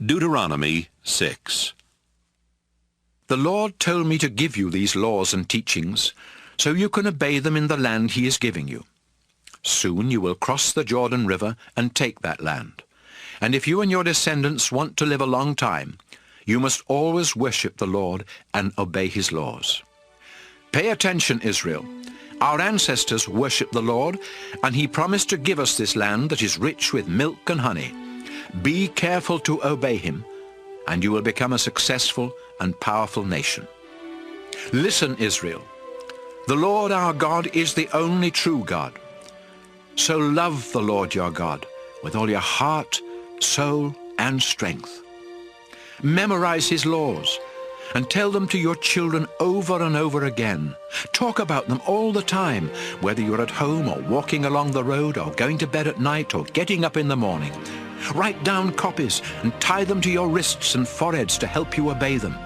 Deuteronomy 6. The Lord told me to give you these laws and teachings, so you can obey them in the land he is giving you. Soon you will cross the Jordan River and take that land. And if you and your descendants want to live a long time, you must always worship the Lord and obey his laws. Pay attention, Israel. Our ancestors worshiped the Lord, and he promised to give us this land that is rich with milk and honey. Be careful to obey him, and you will become a successful and powerful nation. Listen, Israel. The Lord our God is the only true God. So love the Lord your God with all your heart, soul, and strength. Memorize his laws and tell them to your children over and over again. Talk about them all the time, whether you're at home or walking along the road or going to bed at night or getting up in the morning. Write down copies and tie them to your wrists and foreheads to help you obey them.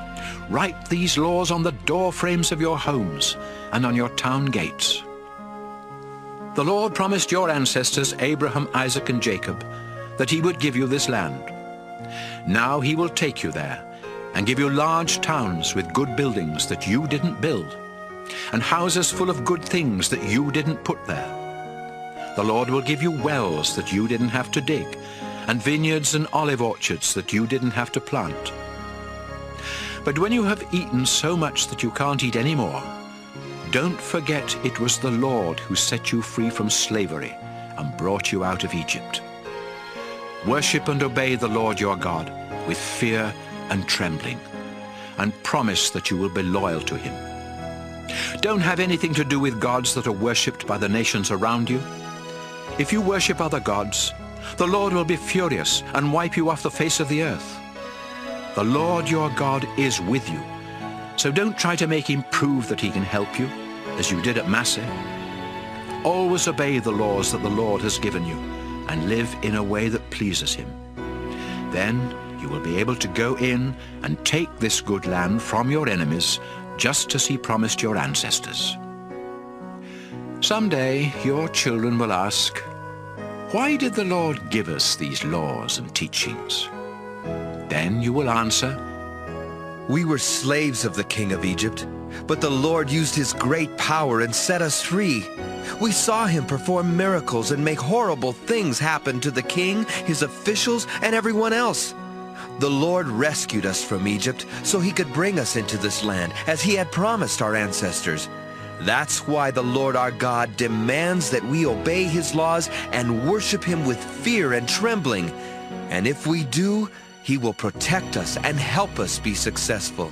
Write these laws on the door frames of your homes and on your town gates. The Lord promised your ancestors, Abraham, Isaac, and Jacob, that he would give you this land. Now he will take you there and give you large towns with good buildings that you didn't build, and houses full of good things that you didn't put there. The Lord will give you wells that you didn't have to dig, and vineyards and olive orchards that you didn't have to plant. But when you have eaten so much that you can't eat any more, don't forget it was the Lord who set you free from slavery and brought you out of Egypt. Worship and obey the Lord your God with fear and trembling, and promise that you will be loyal to him. Don't have anything to do with gods that are worshipped by the nations around you. If you worship other gods, the Lord will be furious and wipe you off the face of the earth. The Lord your God is with you, so don't try to make him prove that he can help you, as you did at Massah. Always obey the laws that the Lord has given you, and live in a way that pleases him. Then you will be able to go in and take this good land from your enemies, just as he promised your ancestors. Someday your children will ask, "Why did the Lord give us these laws and teachings?" Then you will answer, "We were slaves of the king of Egypt, but the Lord used his great power and set us free. We saw him perform miracles and make horrible things happen to the king, his officials, and everyone else. The Lord rescued us from Egypt so he could bring us into this land, as he had promised our ancestors. That's why the Lord our God demands that we obey his laws and worship him with fear and trembling. And if we do, he will protect us and help us be successful."